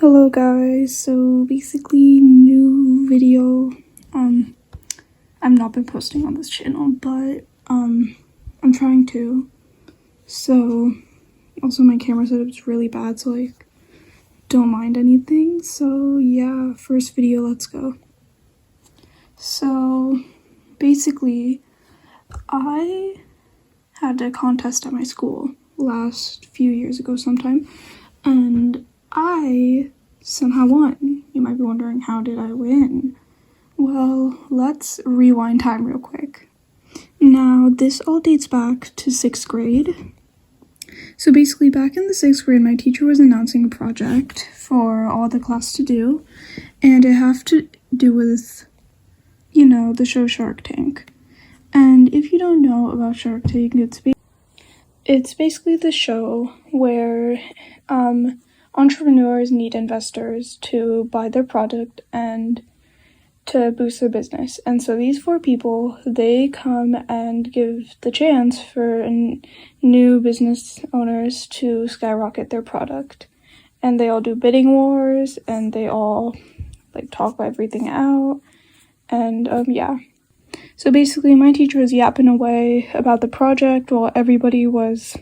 Hello guys, so basically new video. I've not been posting on this channel, but I'm trying to. So also my camera setup's really bad, so like don't mind anything. So yeah, first video, let's go. So basically I had a contest at my school last few years ago sometime, and I somehow won. You might be wondering, how did I win? Well, let's rewind time real quick. Now, this all dates back to 6th grade. So basically, back in the 6th grade, my teacher was announcing a project for all the class to do, and it had to do with, the show Shark Tank. And if you don't know about Shark Tank, it's basically the show where entrepreneurs need investors to buy their product and to boost their business. And so these 4 people, they come and give the chance for new business owners to skyrocket their product. And they all do bidding wars, and they all talk everything out. And yeah. So basically my teacher was yapping away about the project while everybody was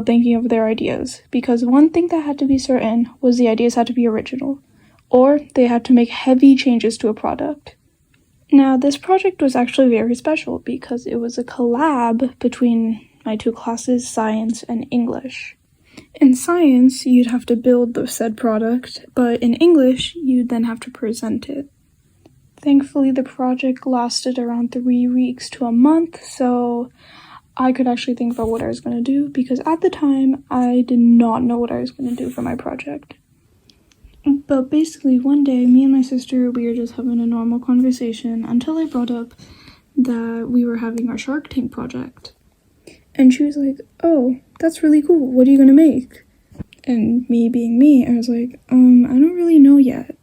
thinking of their ideas, because one thing that had to be certain was the ideas had to be original, or they had to make heavy changes to a product. Now, this project was actually very special because it was a collab between my 2 classes, science and English. In science, you'd have to build the said product, but in English, you'd then have to present it. Thankfully, the project lasted around 3 weeks to a month, so I could actually think about what I was going to do, because at the time, I did not know what I was going to do for my project. But basically, one day, me and my sister, we were just having a normal conversation until I brought up that we were having our Shark Tank project. And she was like, "Oh, that's really cool. What are you going to make?" And me being me, I was like, I don't really know yet.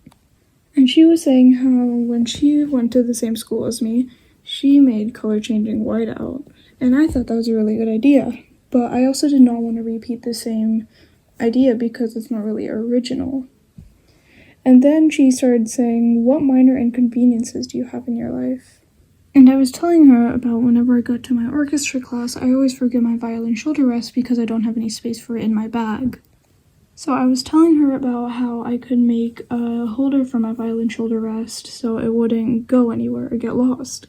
And she was saying how when she went to the same school as me, she made color-changing whiteout. And I thought that was a really good idea. But I also did not want to repeat the same idea because it's not really original. And then she started saying, "What minor inconveniences do you have in your life?" And I was telling her about whenever I go to my orchestra class, I always forget my violin shoulder rest because I don't have any space for it in my bag. So I was telling her about how I could make a holder for my violin shoulder rest so it wouldn't go anywhere or get lost.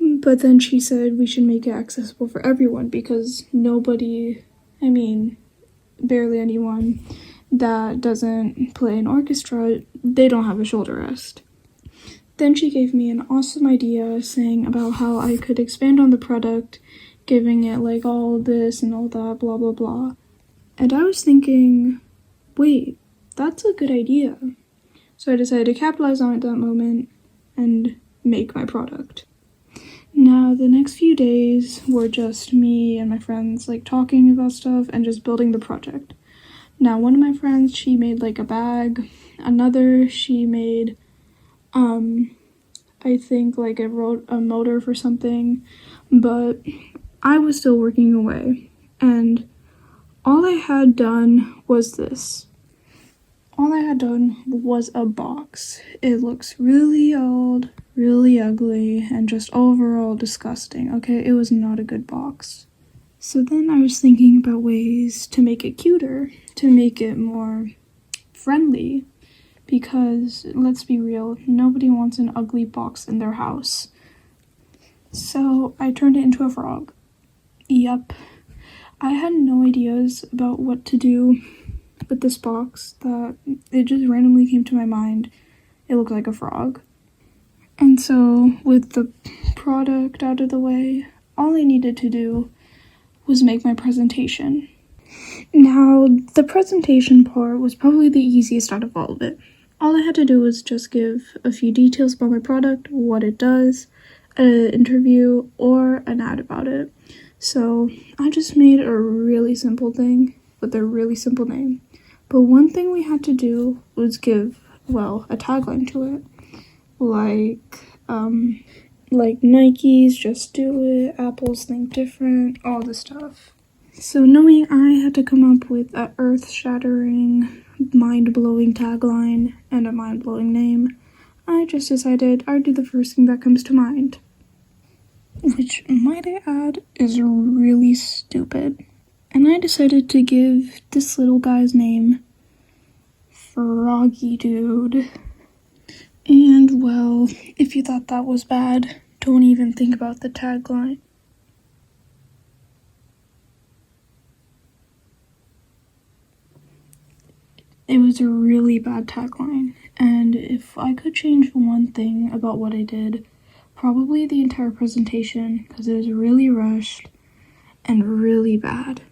But then she said we should make it accessible for everyone because barely anyone that doesn't play an orchestra, they don't have a shoulder rest. Then she gave me an awesome idea saying about how I could expand on the product, giving it all this and all that, blah, blah, blah. And I was thinking, wait, that's a good idea. So I decided to capitalize on it that moment and make my product. Now, the next few days were just me and my friends talking about stuff and just building the project. Now, one of my friends, she made a bag. Another, she made, I think a motor for something. But I was still working away. And all I had done was this. All I had done was a box. It looks really old, really ugly, and just overall disgusting, okay? It was not a good box. So then I was thinking about ways to make it cuter, to make it more friendly, because let's be real, nobody wants an ugly box in their house. So I turned it into a frog. Yup. I had no ideas about what to do with this box, that it just randomly came to my mind. It looked like a frog. And so with the product out of the way, all I needed to do was make my presentation. Now, the presentation part was probably the easiest out of all of it. All I had to do was just give a few details about my product, what it does, an interview, or an ad about it. So I just made a really simple thing with a really simple name. But one thing we had to do was give, a tagline to it. Like Nike's Just Do It, Apple's Think Different, all this stuff. So knowing I had to come up with a earth-shattering, mind-blowing tagline and a mind-blowing name, I just decided I'd do the first thing that comes to mind. Which, might I add, is really stupid. And I decided to give this little guy's name Froggy Dude. And, well, if you thought that was bad, don't even think about the tagline. It was a really bad tagline, and if I could change one thing about what I did, probably the entire presentation, because it was really rushed and really bad.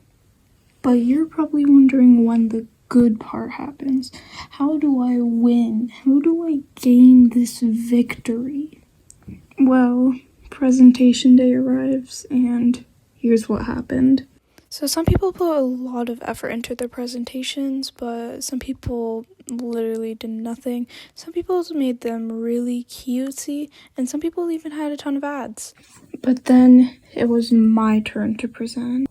But you're probably wondering when the good part happens. How do I win? How do I gain this victory? Well, presentation day arrives, and here's what happened. So some people put a lot of effort into their presentations, but some people literally did nothing. Some people made them really cutesy, and some people even had a ton of ads. But then it was my turn to present.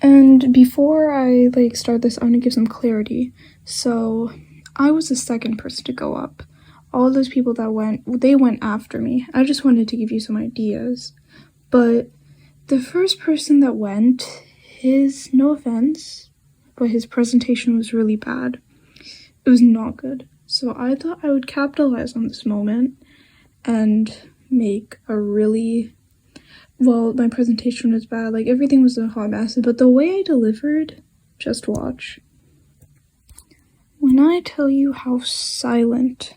And before I start this, I want to give some clarity. So I was the second person to go up. All those people that went after me. I just wanted to give you some ideas. But the first person that went, no offense, but his presentation was really bad. It was not good. So I thought I would capitalize on this moment and make my presentation was bad. Everything was a hot mess, but the way I delivered, just watch. When I tell you how silent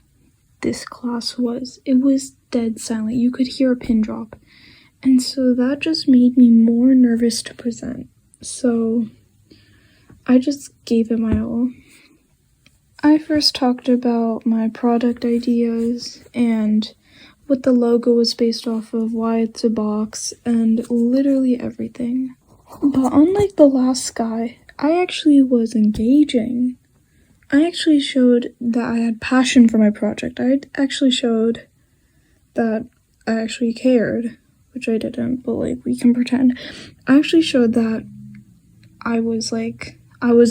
this class was, it was dead silent. You could hear a pin drop. And so that just made me more nervous to present. So I just gave it my all. I first talked about my product ideas and what the logo was based off of, why it's a box, and literally everything. But unlike the last guy, I actually was engaging. I actually showed that I had passion for my project. I actually showed that I actually cared, which I didn't, but we can pretend. I actually showed that I was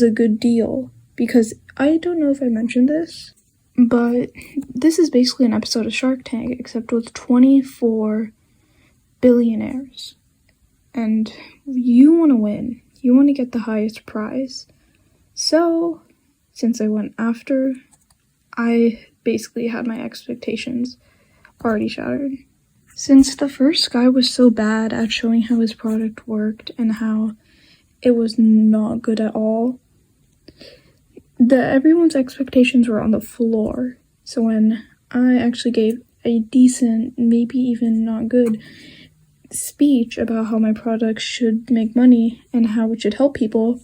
a good deal, because I don't know if I mentioned this, but this is basically an episode of Shark Tank, except with 24 billionaires. And you want to win. You want to get the highest prize. So, since I went after, I basically had my expectations already shattered. Since the first guy was so bad at showing how his product worked and how it was not good at all, everyone's expectations were on the floor. So when I actually gave a decent, maybe even not good, speech about how my product should make money and how it should help people,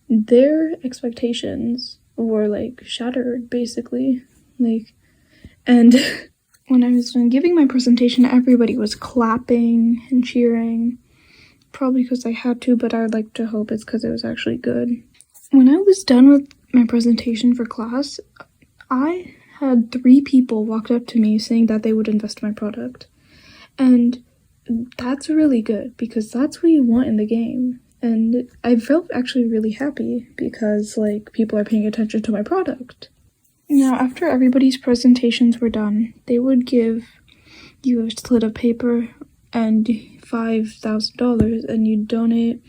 their expectations were shattered, basically. And when I was giving my presentation, everybody was clapping and cheering. Probably because I had to, but I'd like to hope it's because it was actually good. When I was done with my presentation for class, I had 3 people walk up to me saying that they would invest in my product. And that's really good, because that's what you want in the game. And I felt actually really happy because people are paying attention to my product. Now, after everybody's presentations were done, they would give you a slip of paper and $5,000, and you donate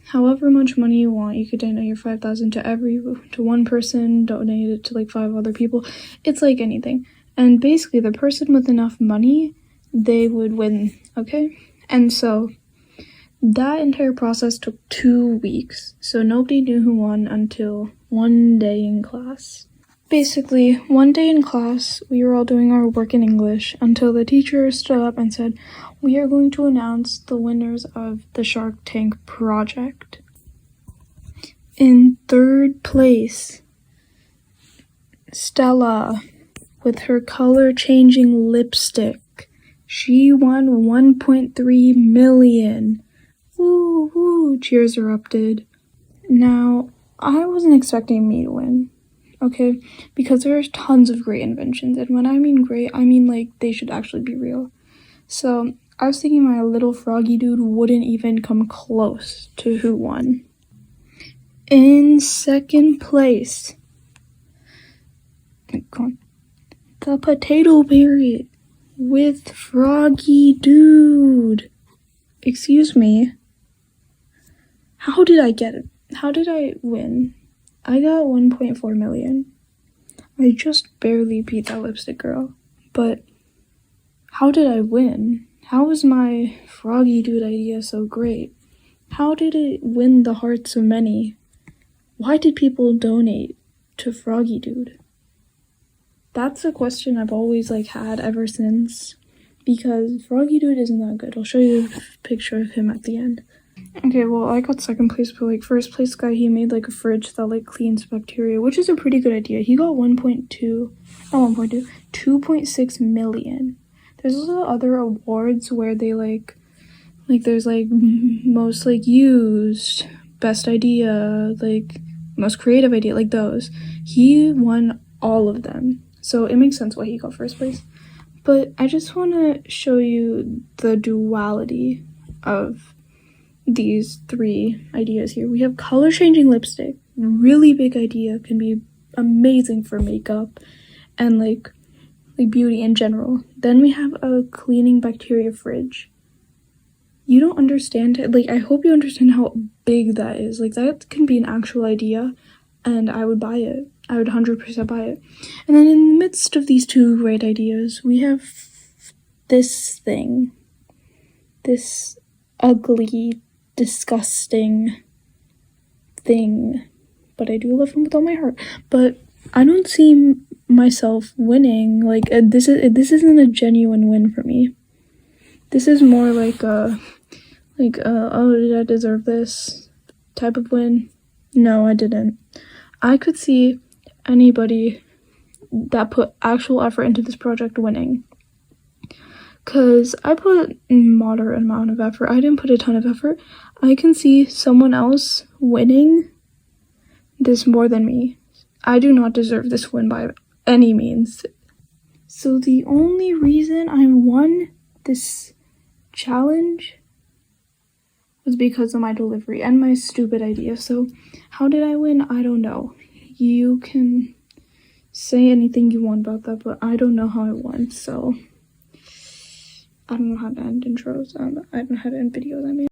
however much money you want. You could donate your $5,000 to one person, donate it to 5 other people. It's anything. And basically, the person with enough money, they would win, okay? And so that entire process took 2 weeks. So nobody knew who won until one day in class. Basically, one day in class, we were all doing our work in English until the teacher stood up and said, "We are going to announce the winners of the Shark Tank project." In 3rd place, Stella, with her color-changing lipstick. She won 1.3 million. Woo, woo, cheers erupted. Now, I wasn't expecting me to win. Okay, because there's tons of great inventions, and when I mean great, I mean they should actually be real. So I was thinking my little froggy dude wouldn't even come close to who won. In second place, the potato parrot with froggy dude. Excuse me. How did I get it? How did I win? I got 1.4 million. I just barely beat that lipstick girl. But how did I win? How was my froggy dude idea so great? How did it win the hearts of many? Why did people donate to Froggy Dude? That's a question I've always had ever since, because Froggy Dude isn't that good. I'll show you a picture of him at the end. Okay, well, I got second place, but first place guy, he made a fridge that cleans bacteria, which is a pretty good idea. He got 2.6 million. There's also other awards where they there's most used, best idea, most creative idea, those. He won all of them, so it makes sense why he got first place. But I just want to show you the duality of these three ideas here. We have color changing lipstick, really big idea, can be amazing for makeup and beauty in general. Then we have a cleaning bacteria fridge. You don't understand it. I hope you understand how big that is. That can be an actual idea, and I would buy it. I would 100% buy it. And then in the midst of these two great ideas, we have this thing. This ugly, disgusting thing. But I do love him with all my heart. But I don't see myself winning. This isn't a genuine win for me. This is more oh, did I deserve this type of win? No, I didn't. I could see anybody that put actual effort into this project winning. Because I put a moderate amount of effort. I didn't put a ton of effort. I can see someone else winning this more than me. I do not deserve this win by any means. So the only reason I won this challenge was because of my delivery and my stupid idea. So how did I win? I don't know. You can say anything you want about that, but I don't know how I won. So I don't know how to end intros. I don't know how to end videos.